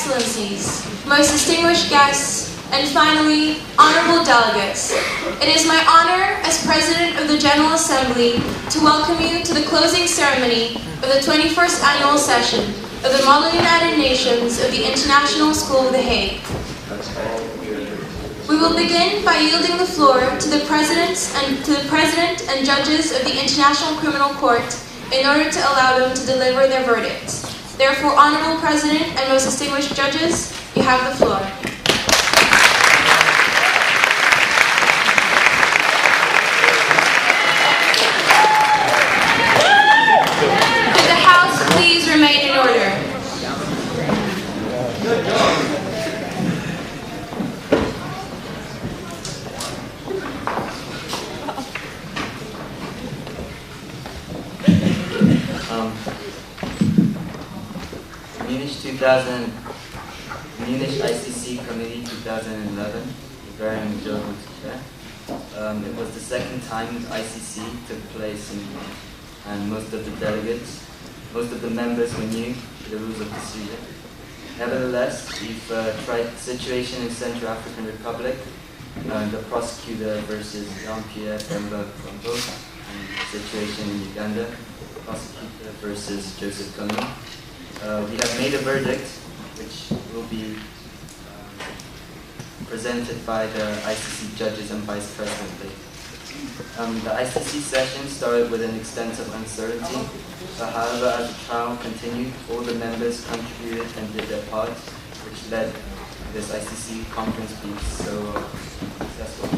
Excellencies, most distinguished guests, and finally, honorable delegates, it is my honor as President of the General Assembly to welcome you to the closing ceremony of the 21st Annual Session of the Model United Nations of the International School of The Hague. We will begin by yielding the floor to the President and judges of the International Criminal Court in order to allow them to deliver their verdicts. Therefore, Honorable President and most distinguished judges, you have the floor. Could the House please remain in order? MUNISH ICC Committee 2011, very enjoyable to chair. It was the second time ICC took place and most of the members were new to the rules of procedure. Nevertheless, we've tried the situation in Central African Republic, the prosecutor versus Jean-Pierre Bemba Gombo, and the situation in Uganda, the prosecutor versus Joseph Kony. We have made a verdict which will be presented by the ICC judges and vice president later. The ICC session started with an extensive uncertainty, but however, as the trial continued, all the members contributed and did their part, which led this ICC conference being so successful.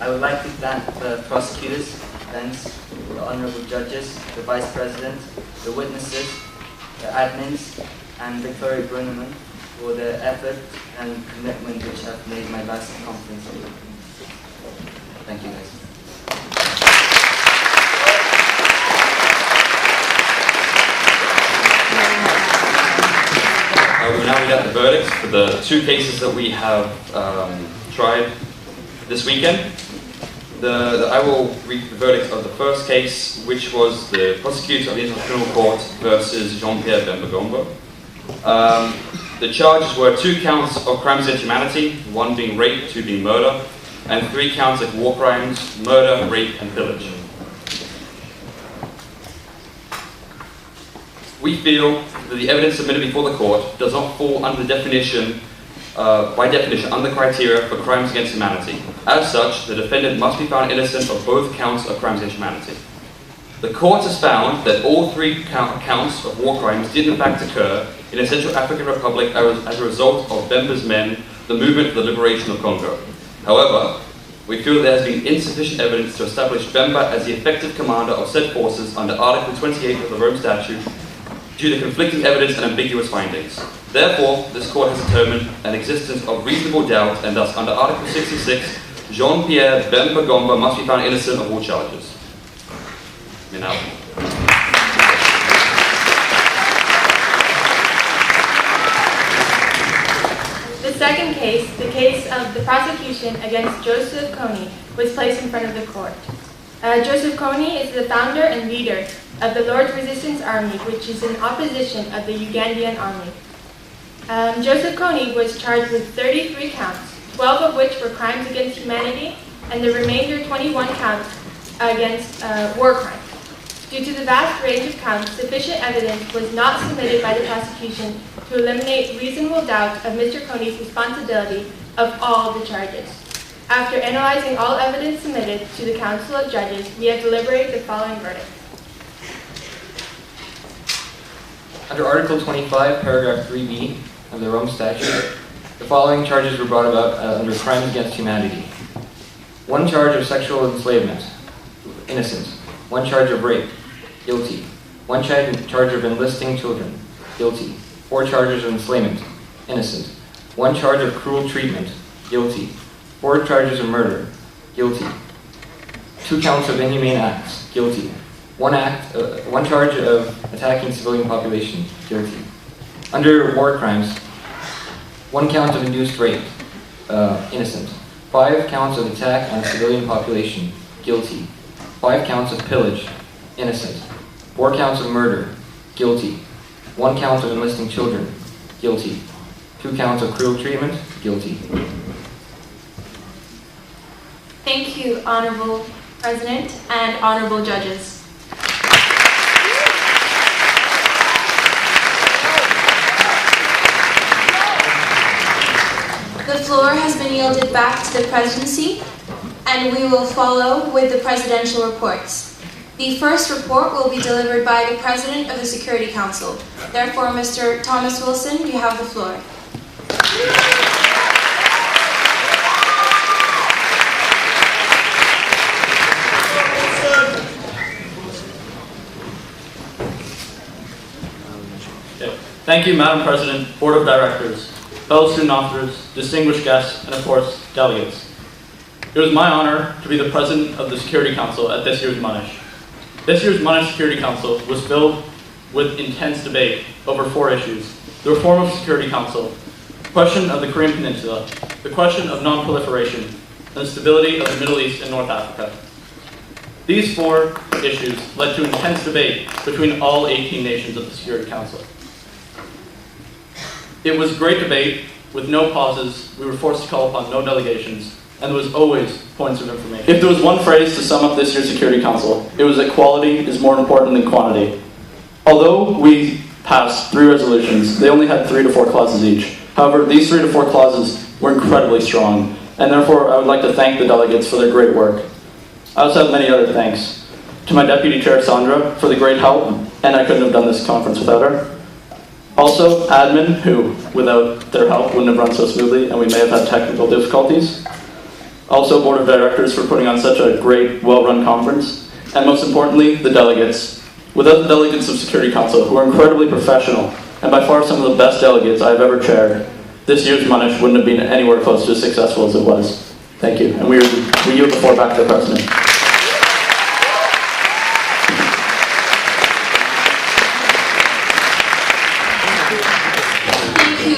I would like to thank the prosecutors, defense, the honorable judges, the vice president, the witnesses, the admins, and Victoria Brunneman for their effort and commitment which have made my last conference. Thank you guys. We will now read out the verdicts for the two cases that we have tried this weekend. I will read the verdict of the first case, which was the prosecutor of the International Criminal Court versus Jean-Pierre Bemba Gombo. The charges were 2 counts of crimes against humanity, 1 being rape, 2 being murder, and 3 counts of war crimes, murder, rape, and pillage. We feel that the evidence submitted before the court does not fall under the definition, by definition, under the criteria for crimes against humanity. As such, the defendant must be found innocent of both counts of crimes against humanity. The court has found that all 3 counts of war crimes did in fact occur in the Central African Republic as a result of Bemba's men, the movement for the liberation of Congo. However, we feel there has been insufficient evidence to establish Bemba as the effective commander of said forces under Article 28 of the Rome Statute due to conflicting evidence and ambiguous findings. Therefore, this court has determined an existence of reasonable doubt, and thus under Article 66, Jean-Pierre Bemba Gombo must be found innocent of all charges. The second case, the case of the prosecution against Joseph Kony, was placed in front of the court. Joseph Kony is the founder and leader of the Lord's Resistance Army, which is in opposition of the Ugandan army. Joseph Kony was charged with 33 counts, 12 of which were crimes against humanity, and the remainder 21 counts against war crimes. Due to the vast range of counts, sufficient evidence was not submitted by the prosecution to eliminate reasonable doubt of Mr. Kony's responsibility of all the charges. After analyzing all evidence submitted to the Council of Judges, we have deliberated the following verdict. Under Article 25, Paragraph 3b of the Rome Statute, the following charges were brought about under crimes against humanity. 1 charge of sexual enslavement, innocent. 1 charge of rape, guilty. 1 charge of enlisting children, guilty. 4 charges of enslavement, innocent. 1 charge of cruel treatment, guilty. 4 charges of murder, guilty. 2 counts of inhumane acts, guilty. 1 charge of attacking civilian population, guilty. Under war crimes, 1 count of induced rape, innocent. 5 counts of attack on a civilian population, guilty. 5 counts of pillage, innocent. 4 counts of murder, guilty. 1 count of enlisting children, Guilty. 2 counts of cruel treatment? Guilty. Thank you, Honorable President and Honorable Judges. The floor has been yielded back to the presidency, and we will follow with the presidential reports. The first report will be delivered by the President of the Security Council. Therefore, Mr. Thomas Wilson, you have the floor. Thank you, Madam President, Board of Directors, fellow student officers, distinguished guests, and of course, delegates. It was my honor to be the President of the Security Council at this year's MUNISH. This year's MUNISH Security Council was filled with intense debate over 4 issues: the reform of Security Council, the question of the Korean Peninsula, the question of non-proliferation, and the stability of the Middle East and North Africa. These 4 issues led to intense debate between all 18 nations of the Security Council. It was great debate with no pauses. We were forced to call upon no delegations, and there was always points of information. If there was one phrase to sum up this year's Security Council, it was that quality is more important than quantity. Although we passed 3 resolutions, they only had 3 to 4 clauses each. However, these 3 to 4 clauses were incredibly strong, and therefore I would like to thank the delegates for their great work. I also have many other thanks. To my Deputy Chair, Sandra, for the great help, and I couldn't have done this conference without her. Also, admin, who, without their help, wouldn't have run so smoothly, and we may have had technical difficulties. Also, Board of Directors for putting on such a great, well-run conference. And most importantly, the delegates. Without the delegates of Security Council, who are incredibly professional, and by far some of the best delegates I've ever chaired, this year's MUNISH wouldn't have been anywhere close to as successful as it was. Thank you. And we yield the floor back to the President.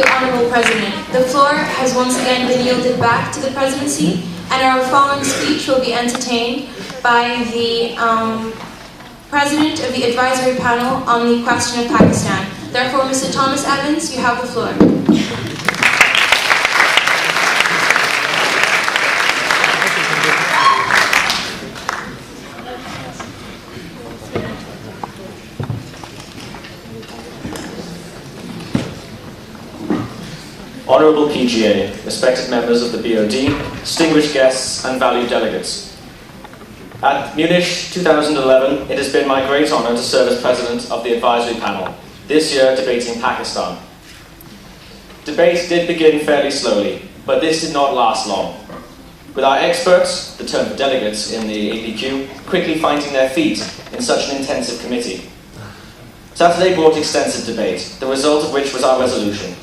Honorable President, the floor has once again been yielded back to the presidency, and our following speech will be entertained by the President of the Advisory Panel on the question of Pakistan. Therefore, Mr. Thomas Evans, you have the floor. Honourable PGA, respected members of the BOD, distinguished guests and valued delegates. At MUNISH 2011, it has been my great honour to serve as President of the Advisory Panel, this year debating Pakistan. Debate did begin fairly slowly, but this did not last long. With our experts, the term for delegates in the APQ, quickly finding their feet in such an intensive committee. Saturday brought extensive debate, the result of which was our resolution.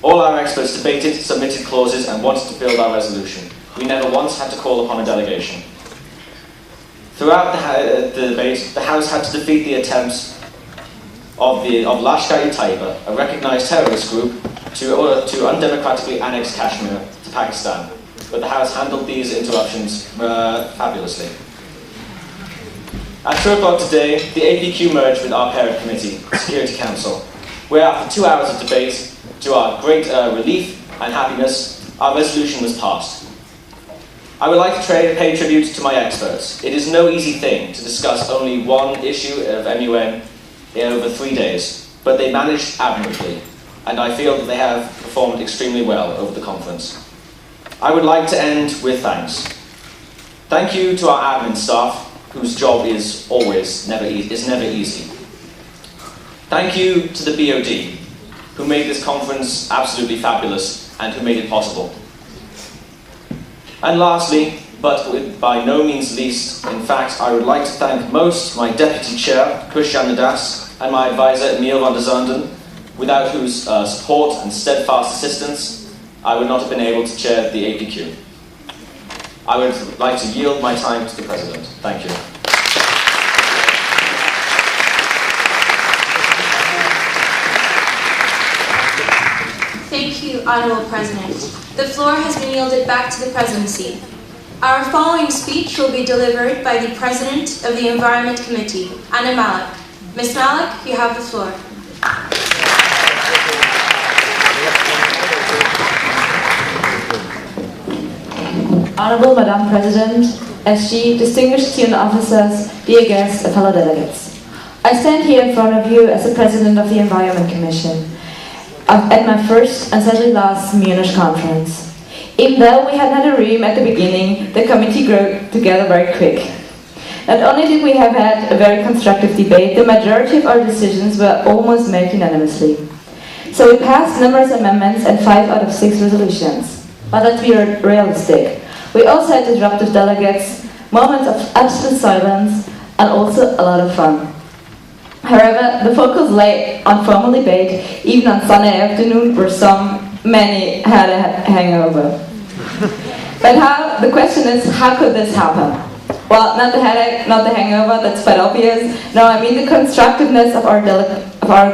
All our experts debated, submitted clauses, and wanted to build our resolution. We never once had to call upon a delegation. Throughout the debate, the House had to defeat the attempts of Lashkar-e-Taiba, a recognized terrorist group, to undemocratically annex Kashmir to Pakistan. But the House handled these interruptions fabulously. At 2 o'clock today, the APQ merged with our parent committee, the Security Council, where after 2 hours of debate, to our great relief and happiness, our resolution was passed. I would like to pay tribute to my experts. It is no easy thing to discuss only one issue of MUN in over 3 days, but they managed admirably, and I feel that they have performed extremely well over the conference. I would like to end with thanks. Thank you to our admin staff, whose job is never easy. Thank you to the BOD, who made this conference absolutely fabulous and who made it possible. And lastly, but by no means least, in fact, I would like to thank most my Deputy Chair, Christian Nadas, and my advisor, Emil van der Zanden, without whose support and steadfast assistance, I would not have been able to chair the APQ. I would like to yield my time to the President. Thank you. Thank you, Honourable President. The floor has been yielded back to the presidency. Our following speech will be delivered by the President of the Environment Committee, Anna Malik. Ms. Malik, you have the floor. Honorable Madam President, SG, distinguished student officers, dear guests, and fellow delegates. I stand here in front of you as the President of the Environment Commission at my first and sadly last MUNISH conference. Even though we hadn't had a room at the beginning, the committee grew together very quick. Not only did we have had a very constructive debate, the majority of our decisions were almost made unanimously. So we passed numerous amendments and 5 out of 6 resolutions. But let's be realistic. We also had disruptive delegates, moments of absolute silence, and also a lot of fun. However, the focus lay on formal debate, even on Sunday afternoon, where many had a hangover. But the question is, how could this happen? Well, not the headache, not the hangover, that's quite obvious. No, I mean the constructiveness of our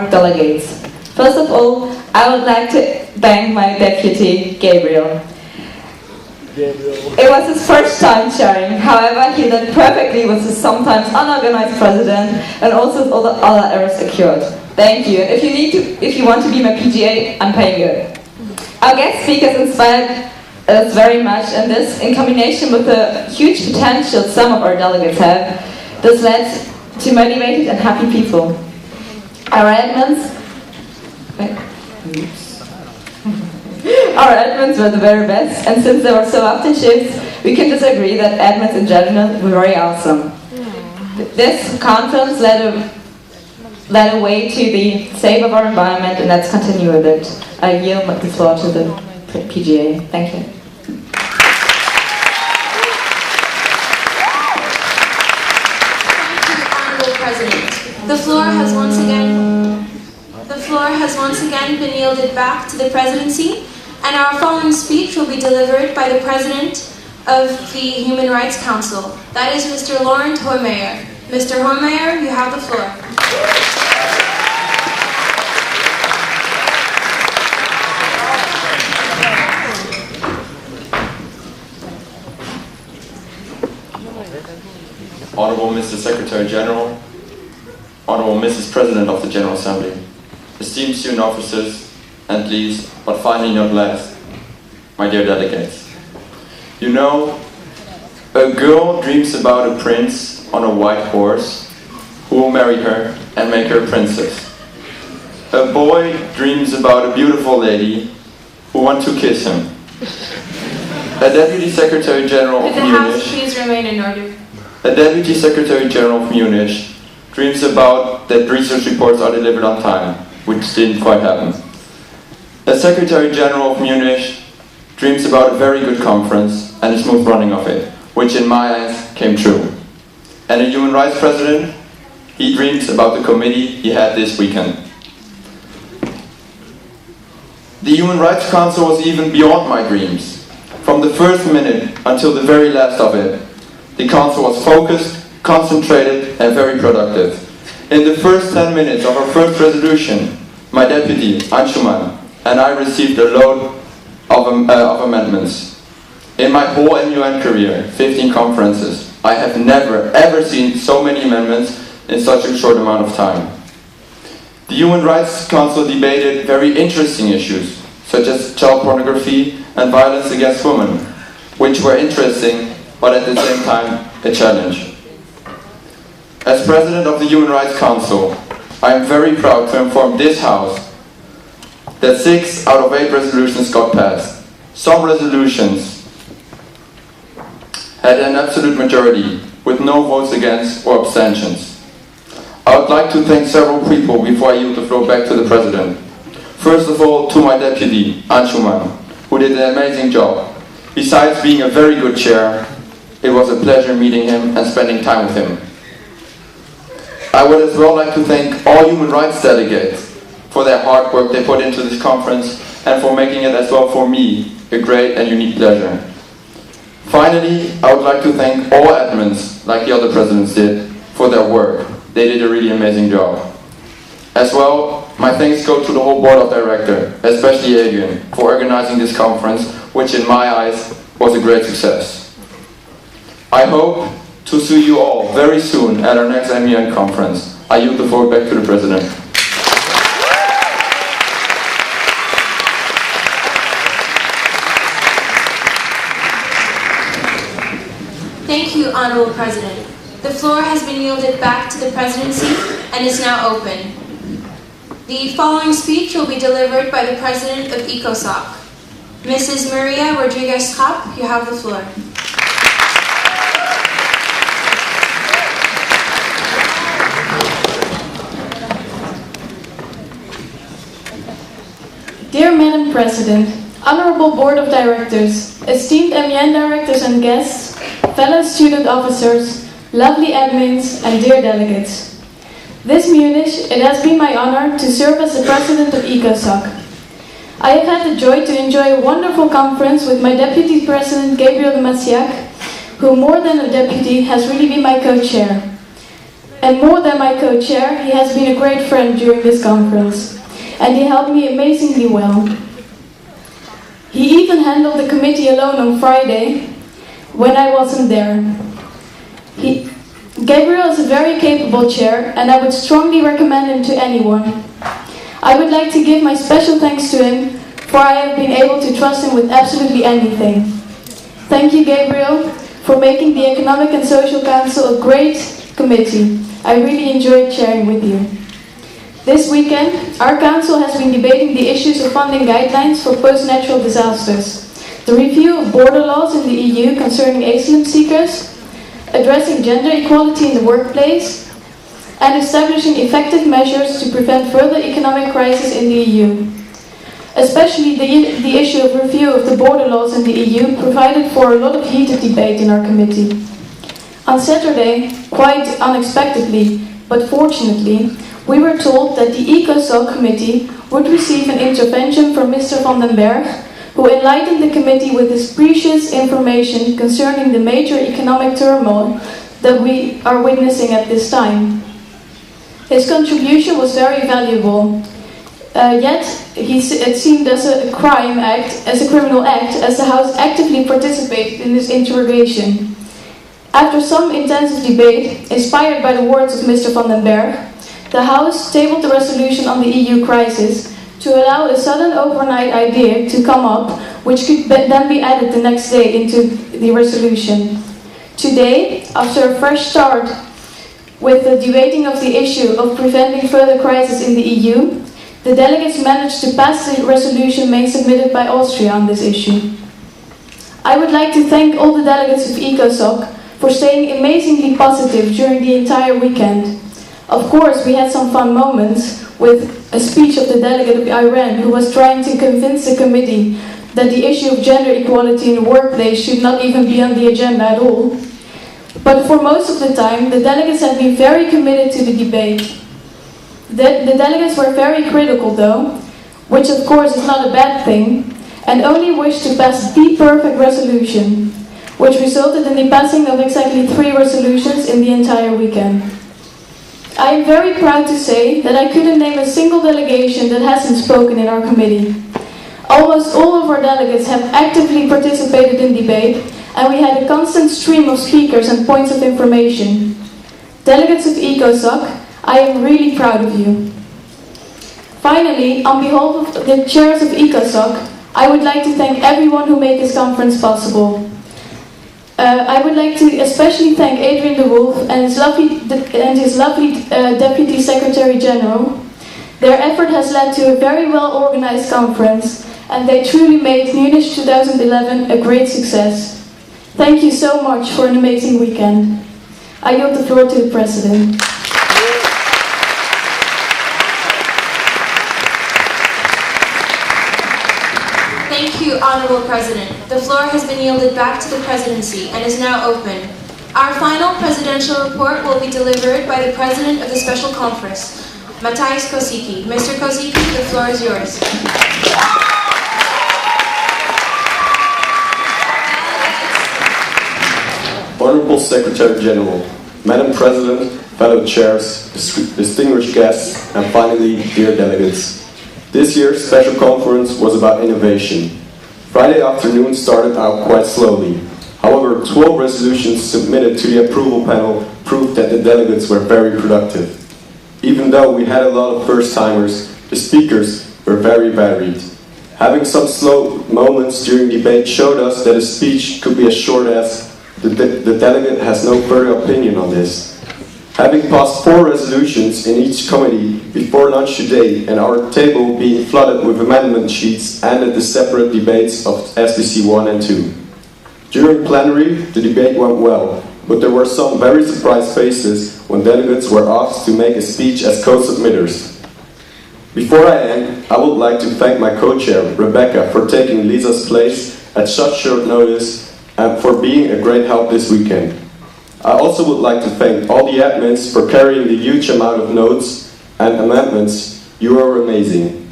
delegates. First of all, I would like to thank my deputy, Gabriel. It was his first time chairing, however, he did perfectly with his sometimes unorganized president and also all the other errors occurred. Thank you. And if you want to be my PGA, I'm paying you. Our guest speakers inspired us very much, and this, in combination with the huge potential some of our delegates have, this led to motivated and happy people. Our admins were the very best, and since there were so often shifts, we can just agree that admins in general were very awesome. This conference led a way to the save of our environment, and let's continue with it. I yield the floor to the PGA. Thank you. Honorable President, the floor has once again been yielded back to the presidency, and our following speech will be delivered by the President of the Human Rights Council. That is Mr. Laurent Hohmeyer. Mr. Hohmeyer, you have the floor. Honorable Mr. Secretary General, Honorable Mrs. President of the General Assembly, esteemed student officers, and least, but finally not last, my dear delegates. You know, a girl dreams about a prince on a white horse who will marry her and make her a princess. A boy dreams about a beautiful lady who wants to kiss him. A Deputy Secretary General of Could the House MUNISH, please remain in order? a Deputy Secretary General of MUNISH dreams about that research reports are delivered on time, which didn't quite happen. A Secretary General of MUNISH dreams about a very good conference and a smooth running of it, which in my eyes came true. And a Human Rights President, he dreams about the committee he had this weekend. The Human Rights Council was even beyond my dreams. From the first minute until the very last of it, the Council was focused, concentrated, and very productive. In the first 10 minutes of our first resolution, my deputy, Anshuman, and I received a load of amendments. In my whole MUN career, 15 conferences, I have never ever seen so many amendments in such a short amount of time. The Human Rights Council debated very interesting issues, such as child pornography and violence against women, which were interesting, but at the same time, a challenge. As President of the Human Rights Council, I am very proud to inform this House that 6 out of 8 resolutions got passed. Some resolutions had an absolute majority, with no votes against or abstentions. I would like to thank several people before I yield the floor back to the President. First of all, to my deputy, Anshuman, who did an amazing job. Besides being a very good chair, it was a pleasure meeting him and spending time with him. I would as well like to thank all human rights delegates for their hard work they put into this conference and for making it as well for me a great and unique pleasure. Finally, I would like to thank all admins, like the other presidents did, for their work. They did a really amazing job. As well, my thanks go to the whole board of directors, especially Adrian, for organizing this conference, which in my eyes was a great success. I hope to see you all very soon at our next MUN conference. I yield the floor back to the President. Thank you, Honorable President. The floor has been yielded back to the presidency and is now open. The following speech will be delivered by the President of ECOSOC. Mrs. Maria Rodriguez-Trapp, you have the floor. Dear Madam President, Honorable Board of Directors, esteemed MUN directors and guests, fellow student officers, lovely admins, and dear delegates. This MUNISH, it has been my honor to serve as the President of ECOSOC. I have had the joy to enjoy a wonderful conference with my Deputy President Gabriel de Massiac, who more than a deputy has really been my co-chair. And more than my co-chair, he has been a great friend during this conference, and he helped me amazingly well. He even handled the committee alone on Friday, when I wasn't there. Gabriel is a very capable chair, and I would strongly recommend him to anyone. I would like to give my special thanks to him, for I have been able to trust him with absolutely anything. Thank you, Gabriel, for making the Economic and Social Council a great committee. I really enjoyed chairing with you. This weekend, our Council has been debating the issues of funding guidelines for post-natural disasters, the review of border laws in the EU concerning asylum seekers, addressing gender equality in the workplace, and establishing effective measures to prevent further economic crisis in the EU. Especially the issue of review of the border laws in the EU provided for a lot of heated debate in our committee. On Saturday, quite unexpectedly, but fortunately, we were told that the ECOSOC committee would receive an intervention from Mr. van den Berg, who enlightened the committee with his precious information concerning the major economic turmoil that we are witnessing at this time. His contribution was very valuable, yet it seemed as a criminal act, as the House actively participated in this interrogation. After some intensive debate, inspired by the words of Mr. van den Berg, the House tabled the resolution on the EU crisis to allow a sudden overnight idea to come up, which could then be added the next day into the resolution. Today, after a fresh start with the debating of the issue of preventing further crisis in the EU, the delegates managed to pass the resolution made submitted by Austria on this issue. I would like to thank all the delegates of ECOSOC for staying amazingly positive during the entire weekend. Of course, we had some fun moments with a speech of the delegate of Iran who was trying to convince the committee that the issue of gender equality in the workplace should not even be on the agenda at all. But for most of the time, the delegates have been very committed to the debate. The delegates were very critical though, which of course is not a bad thing, and only wished to pass the perfect resolution, which resulted in the passing of exactly 3 resolutions in the entire weekend. I am very proud to say that I couldn't name a single delegation that hasn't spoken in our committee. Almost all of our delegates have actively participated in debate, and we had a constant stream of speakers and points of information. Delegates of ECOSOC, I am really proud of you. Finally, on behalf of the chairs of ECOSOC, I would like to thank everyone who made this conference possible. I would like to especially thank Adrian de Wolf and his lovely Deputy Secretary General. Their effort has led to a very well organized conference, and they truly made MUNISH 2011 a great success. Thank you so much for an amazing weekend. I yield the floor to the President. Thank you, Honorable President. The floor has been yielded back to the presidency and is now open. Our final presidential report will be delivered by the President of the Special Conference, Matthijs Kosicki. Mr. Kosicki, the floor is yours. Honorable Secretary General, Madam President, fellow chairs, distinguished guests, and finally, dear delegates. This year's special conference was about innovation. Friday afternoon started out quite slowly. However, 12 resolutions submitted to the approval panel proved that the delegates were very productive. Even though we had a lot of first-timers, the speakers were very varied. Having some slow moments during debate showed us that a speech could be as short as The delegate has no further opinion on this. Having passed 4 resolutions in each committee before lunch today and our table being flooded with amendment sheets ended the separate debates of SBC 1 and 2. During plenary, the debate went well, but there were some very surprised faces when delegates were asked to make a speech as co-submitters. Before I end, I would like to thank my co-chair, Rebecca, for taking Lisa's place at such short notice and for being a great help this weekend. I also would like to thank all the admins for carrying the huge amount of notes and amendments. You are amazing.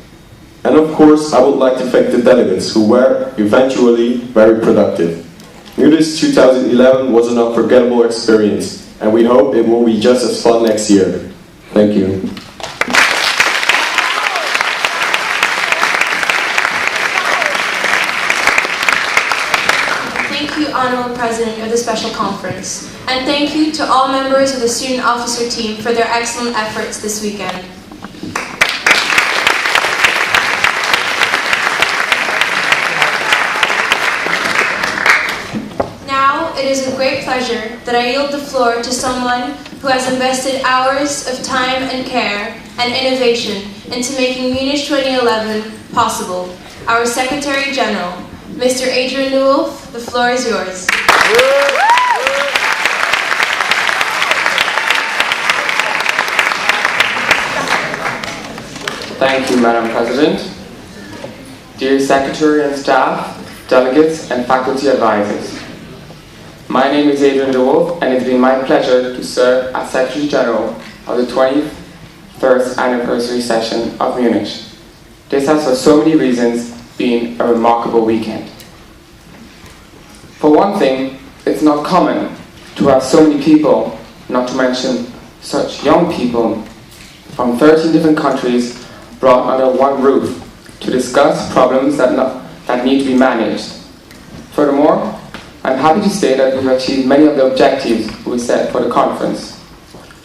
And of course, I would like to thank the delegates who were eventually very productive. MUNISH 2011 was an unforgettable experience, and we hope it will be just as fun next year. Thank you. Thank you, Honorable President of the Special Conference. And thank you to all members of the Student Officer Team for their excellent efforts this weekend. Now, it is with great pleasure that I yield the floor to someone who has invested hours of time and care and innovation into making MUNISH 2011 possible, our Secretary General, Mr. Adrian Newolf. The floor is yours. Thank you, Madam President. Dear Secretary and staff, delegates and faculty advisors. My name is Adrian Newolf, and it's been my pleasure to serve as Secretary General of the 21st anniversary session of MUNISH. This has for so many reasons been a remarkable weekend. For one thing, it's not common to have so many people, not to mention such young people, from 13 different countries brought under one roof to discuss problems that need to be managed. Furthermore, I'm happy to say that we've achieved many of the objectives we set for the conference.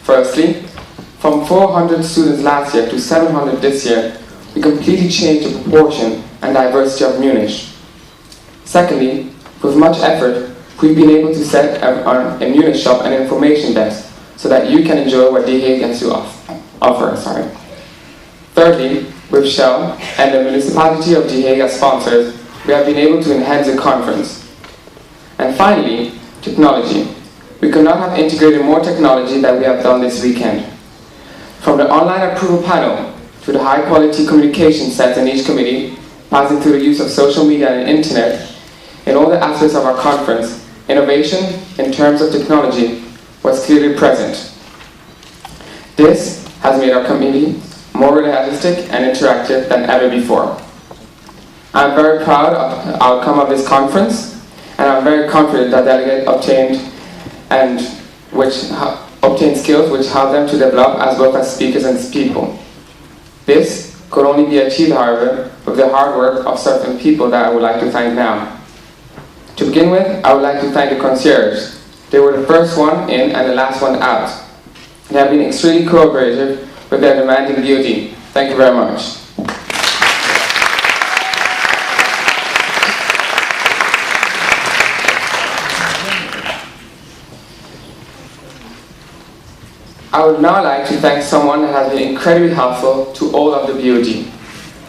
Firstly, from 400 students last year to 700 this year, we completely changed the proportion and diversity of MUNISH. Secondly, with much effort, we've been able to set a MUNISH shop and information desk so that you can enjoy what DHA has to offer. Thirdly, with Shell and the municipality of DHA as sponsors, we have been able to enhance the conference. And finally, technology. We could not have integrated more technology than we have done this weekend. From the online approval panel to the high-quality communication sets in each committee, passing through the use of social media and internet, in all the aspects of our conference, innovation in terms of technology was clearly present. This has made our committee more realistic and interactive than ever before. I'm very proud of the outcome of this conference, and I'm very confident that delegates obtained skills which help them to develop as both as speakers and people. This could only be achieved, however, with the hard work of certain people that I would like to thank now. To begin with, I would like to thank the concierge. They were the first one in and the last one out. They have been extremely cooperative with their demanding duty. Thank you very much. I would now like to thank someone that has been incredibly helpful to all of the BOD.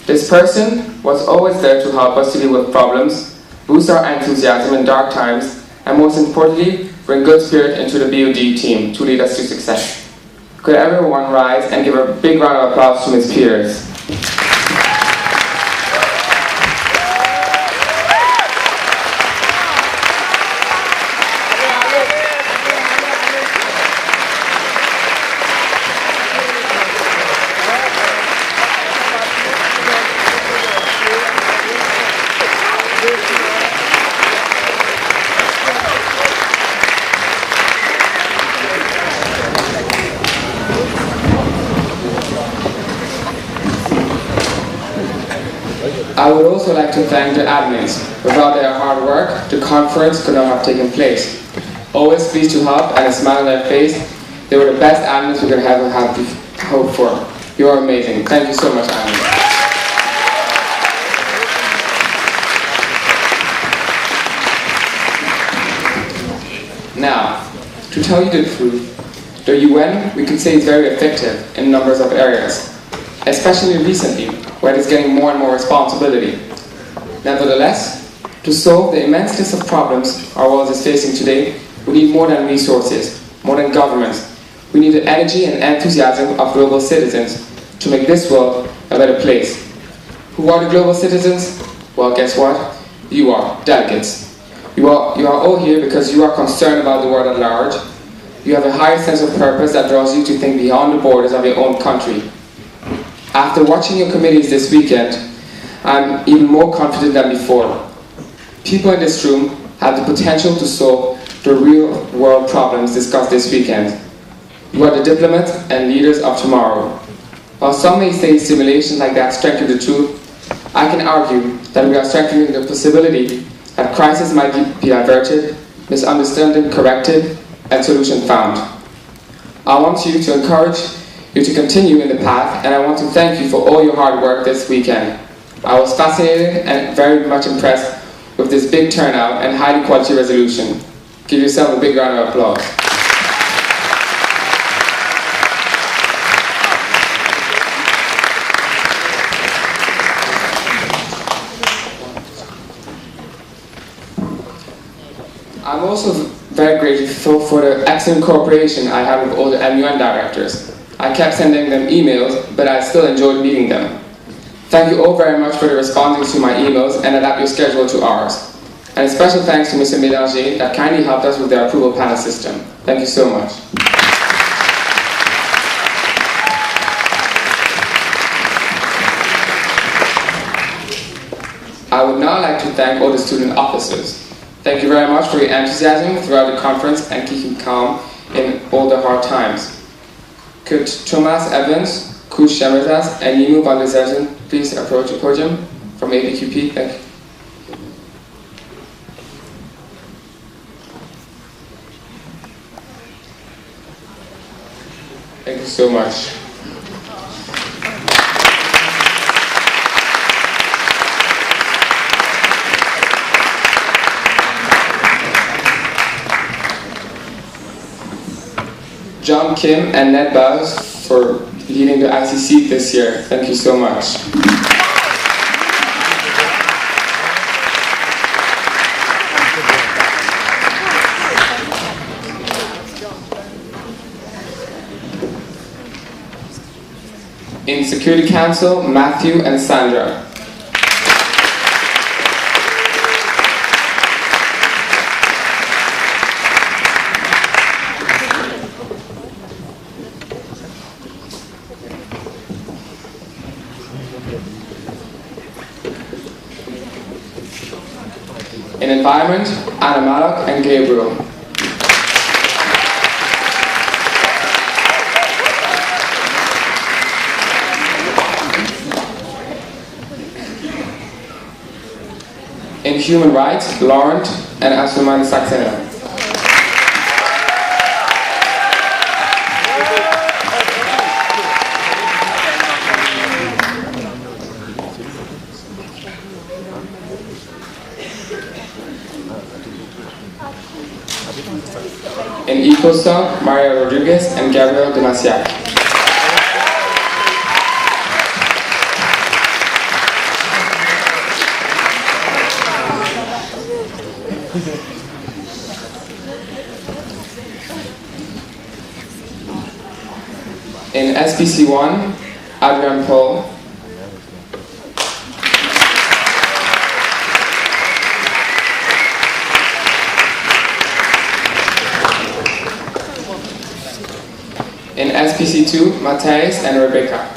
This person was always there to help us to deal with problems, boost our enthusiasm in dark times, and most importantly, bring good spirit into the BOD team to lead us to success. Could everyone rise and give a big round of applause to Ms. Peters. I would also like to thank the admins. Without their hard work, the conference could not have taken place. Always pleased to help and a smile on their face. They were the best admins we could ever have hoped for. You are amazing. Thank you so much, admins. To tell you the truth, the UN, we could say, is very effective in numbers of areas, especially recently, where it is getting more and more responsibility. Nevertheless, to solve the immense list of problems our world is facing today, we need more than resources, more than governments. We need the energy and enthusiasm of global citizens to make this world a better place. Who are the global citizens? Well, guess what? You are delegates. You are all here because you are concerned about the world at large. You have a higher sense of purpose that draws you to think beyond the borders of your own country. After watching your committees this weekend, I'm even more confident than before. People in this room have the potential to solve the real world problems discussed this weekend. You are the diplomats and leaders of tomorrow. While some may say simulations like that strengthen the truth, I can argue that we are strengthening the possibility that crisis might be averted, misunderstanding corrected, and solution found. I want you to encourage you to continue in the path, and I want to thank you for all your hard work this weekend. I was fascinated and very much impressed with this big turnout and highly quality resolution. Give yourself a big round of applause. I'm also very grateful for the excellent cooperation I had with all the MUN directors. I kept sending them emails, but I still enjoyed meeting them. Thank you all very much for the responding to my emails and adapt your schedule to ours. And a special thanks to Mr. Mélanger that kindly helped us with the approval panel system. Thank you so much. I would now like to thank all the student officers. Thank you very much for your enthusiasm throughout the conference and keeping calm in all the hard times. Could Thomas Evans, Koos Shemetas, and Nimo van der Zelten please approach the podium from ABQP? Thank you. Thank you so much. John Kim and Ned Baz for leading the ICC this year. Thank you so much. In Security Council, Matthew and Sandra. In Environment, Anna Malak and Gabriel. In Human Rights, Laurent and Asuman Saxena. In EcoStar, Maria Rodriguez and Gabriel Demasiak. In SPC1, Adrian Paul. In SPC2, Matthijs and Rebecca.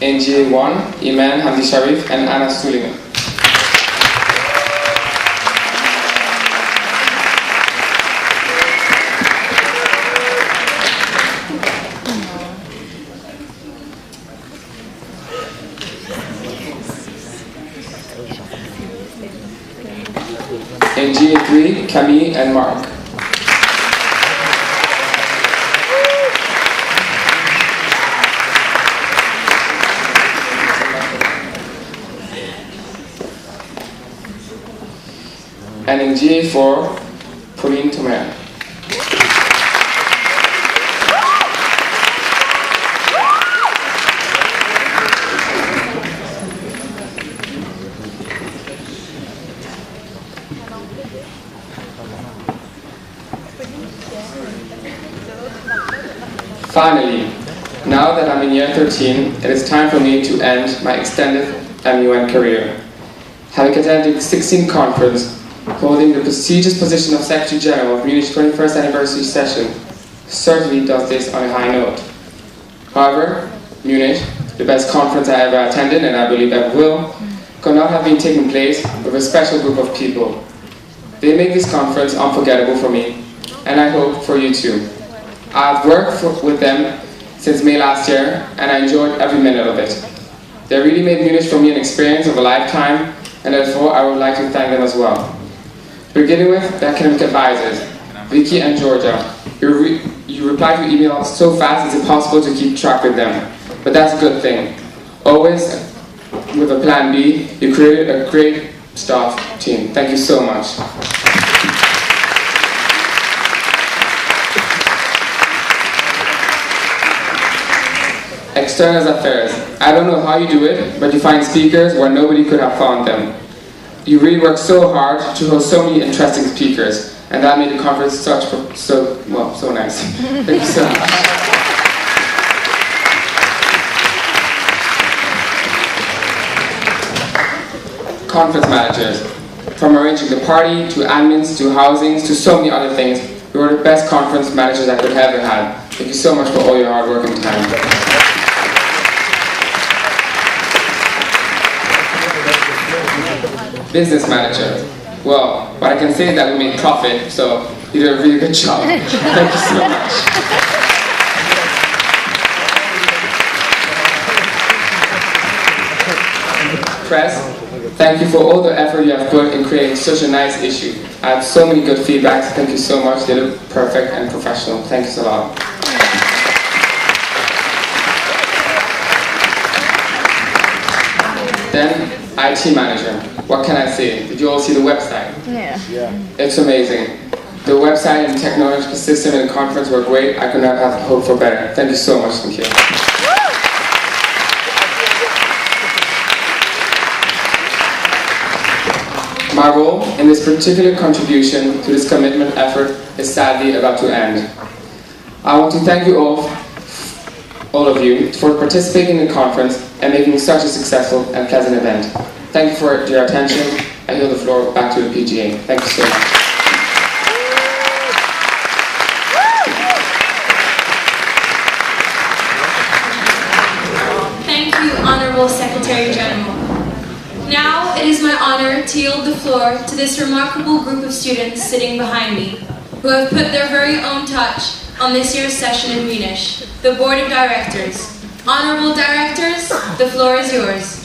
In GA1, Iman Hamdi Sharif and Anna Stulinger. In GA3, Camille and Mark. and in GA4, Pauline Tomer. Finally, now that I'm in year 13, it is time for me to end my extended MUN career. Having attended the 16th conference, holding the prestigious position of Secretary General of Munich's 21st anniversary session certainly does this on a high note. However, Munich, the best conference I ever attended and I believe ever will, could not have been taking place with a special group of people. They make this conference unforgettable for me, and I hope for you too. I've worked with them since May last year, and I enjoyed every minute of it. They really made Munich for me an experience of a lifetime, and therefore I would like to thank them as well. Beginning with the academic advisors, Vicky and Georgia. You reply to emails so fast it's impossible to keep track with them, but that's a good thing. Always with a plan B, you created a great staff team. Thank you so much. External affairs. I don't know how you do it, but you find speakers where nobody could have found them. You really work so hard to host so many interesting speakers, and that made the conference so nice. Thank you so much. Conference managers. From arranging the party, to admins, to housings, to so many other things, you were the best conference managers I could ever have. Thank you so much for all your hard work and time. Business manager. Well, what I can say is that we made profit, so you did a really good job. Thank you so much. Press, thank you for all the effort you have put in creating such a nice issue. I have so many good feedbacks. Thank you so much. They look perfect and professional. Thank you so much. Then, IT manager. What can I say? Did you all see the website? Yeah. It's amazing. The website and technological system and the conference were great. I could not have hoped for better. Thank you so much. Thank you. My role in this particular contribution to this commitment effort is sadly about to end. I want to thank you all of you, for participating in the conference and making such a successful and pleasant event. Thank you for your attention. I yield the floor back to the PGA. Thank you so much. Thank you, Honorable Secretary General. Now it is my honor to yield the floor to this remarkable group of students sitting behind me, who have put their very own touch on this year's session in MUNISH, the Board of Directors. Honorable Directors, the floor is yours.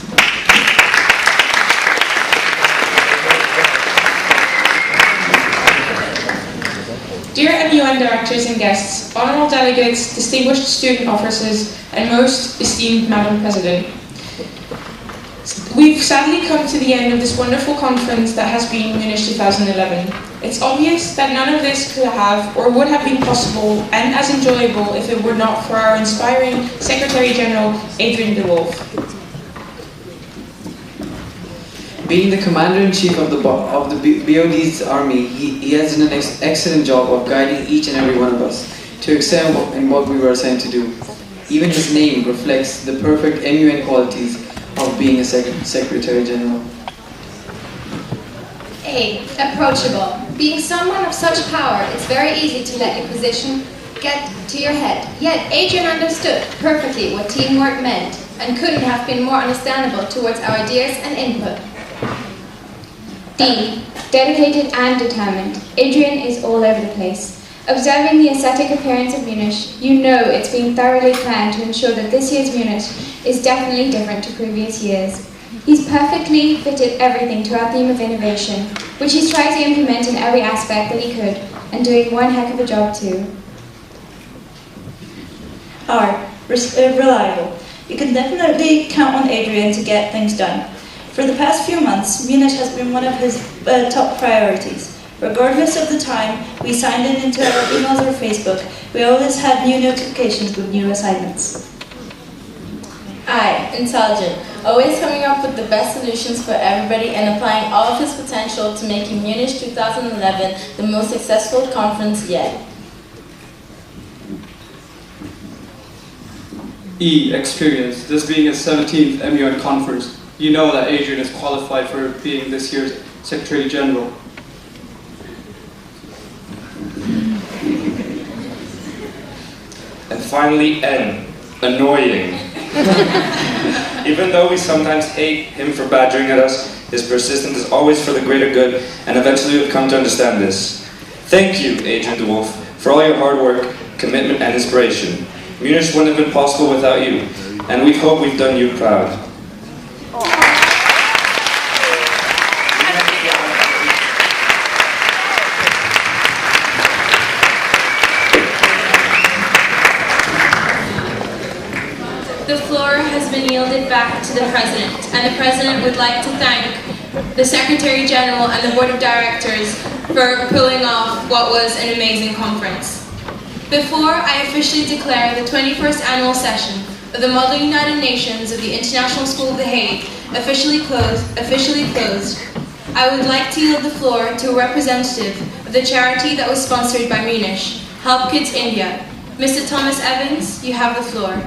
Dear MUN Directors and guests, Honorable Delegates, distinguished student officers, and most esteemed Madam President. We've sadly come to the end of this wonderful conference that has been MUNISH 2011. It's obvious that none of this could have or would have been possible and as enjoyable if it were not for our inspiring Secretary General, Adrian de Wolf. Being the Commander-in-Chief of the BOD's Army, he has done an excellent job of guiding each and every one of us to excel in what we were assigned to do. Even his name reflects the perfect MUN qualities of being a Secretary General. A. Approachable. Being someone of such power, it's very easy to let your position get to your head. Yet Adrian understood perfectly what teamwork meant and couldn't have been more understandable towards our ideas and input. D. Dedicated and determined. Adrian is all over the place. Observing the aesthetic appearance of MUNISH, you know it's been thoroughly planned to ensure that this year's MUNISH is definitely different to previous years. He's perfectly fitted everything to our theme of innovation, which he's tried to implement in every aspect that he could, and doing one heck of a job too. R. Reliable. You can definitely count on Adrian to get things done. For the past few months, MUNISH has been one of his top priorities. Regardless of the time we signed in into our emails or Facebook, we always had new notifications with new assignments. I, intelligent, always coming up with the best solutions for everybody and applying all of his potential to making MUNISH 2011 the most successful conference yet. E, experience. This being his 17th MUN conference, you know that Adrian is qualified for being this year's Secretary General. And finally, N, annoying. Even though we sometimes hate him for badgering at us, his persistence is always for the greater good, and eventually we've come to understand this. Thank you, Adrian DeWolf, for all your hard work, commitment, and inspiration. MUNISH wouldn't have been possible without you, and we hope we've done you proud. The floor has been yielded back to the President, and the President would like to thank the Secretary General and the Board of Directors for pulling off what was an amazing conference. Before I officially declare the 21st Annual Session of the Model United Nations of the International School of The Hague officially closed, I would like to yield the floor to a representative of the charity that was sponsored by MUNISH, Help Kids India. Mr. Thomas Evans, you have the floor.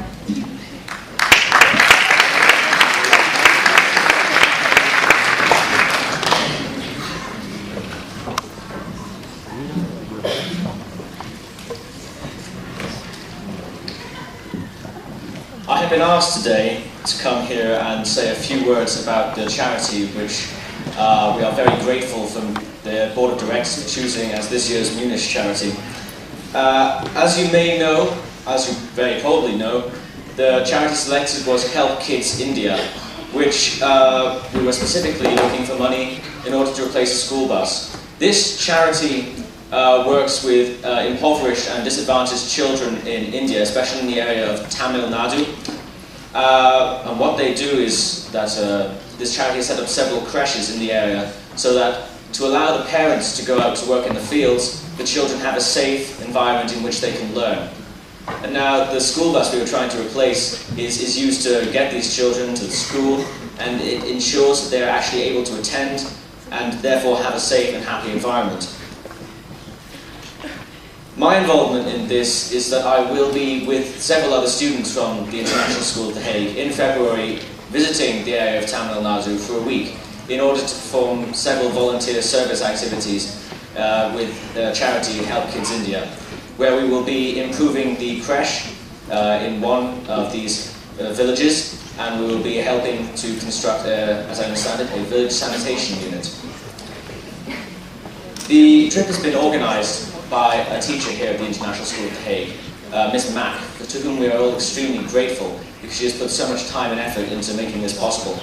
I have been asked today to come here and say a few words about the charity which we are very grateful from the Board of Directors for choosing as this year's MUNISH charity. As you may know, as you very probably know, the charity selected was Help Kids India, which we were specifically looking for money in order to replace a school bus. This charity works with impoverished and disadvantaged children in India, especially in the area of Tamil Nadu. And what they do is that this charity has set up several creches in the area so that to allow the parents to go out to work in the fields, the children have a safe environment in which they can learn. And now the school bus we were trying to replace is used to get these children to the school, and it ensures that they're actually able to attend and therefore have a safe and happy environment. My involvement in this is that I will be with several other students from the International School of The Hague in February visiting the area of Tamil Nadu for a week in order to perform several volunteer service activities with charity Help Kids India, where we will be improving the creche in one of these villages, and we will be helping to construct, as I understand it, a village sanitation unit. The trip has been organised by a teacher here at the International School of The Hague, Miss Mack, to whom we are all extremely grateful because she has put so much time and effort into making this possible.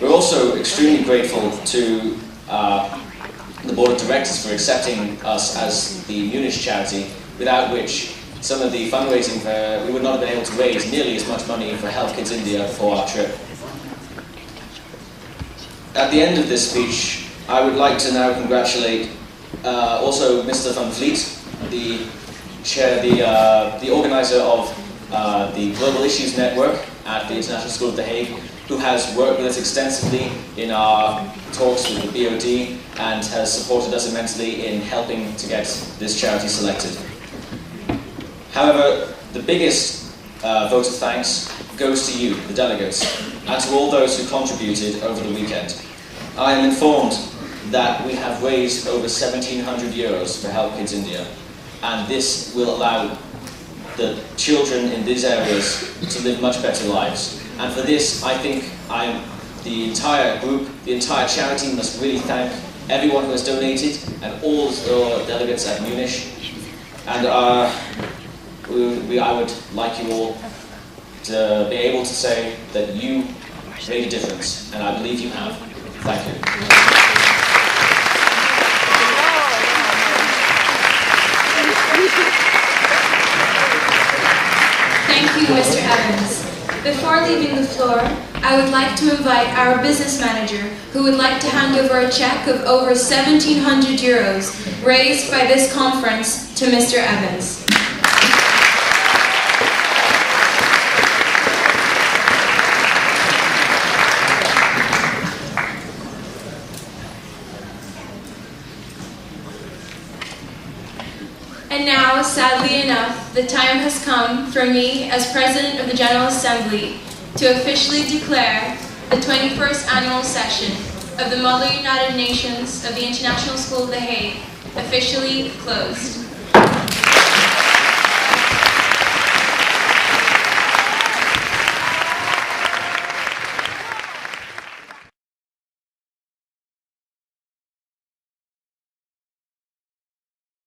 We're also extremely grateful to the Board of Directors for accepting us as the MUNISH charity, without which some of the fundraising, we would not have been able to raise nearly as much money for Help Kids India for our trip. At the end of this speech, I would like to now congratulate also Mr. Van Vliet, the organizer of the Global Issues Network at the International School of The Hague, who has worked with us extensively in our talks with the BOD and has supported us immensely in helping to get this charity selected. However, the biggest vote of thanks goes to you, the delegates, and to all those who contributed over the weekend. I am informed that we have raised over €1,700 for Help Kids India, and this will allow the children in these areas to live much better lives. And for this, I think the entire group, the entire charity must really thank everyone who has donated and all the delegates at MUNISH. And I would like you all to be able to say that you made a difference, and I believe you have. Thank you. Thank you, Mr. Evans. Before leaving the floor, I would like to invite our business manager, who would like to hand over a check of over 1,700 euros raised by this conference to Mr. Evans. And now, sadly enough, the time has come for me, as President of the General Assembly, to officially declare the 21st Annual Session of the Model United Nations of the International School of The Hague officially closed.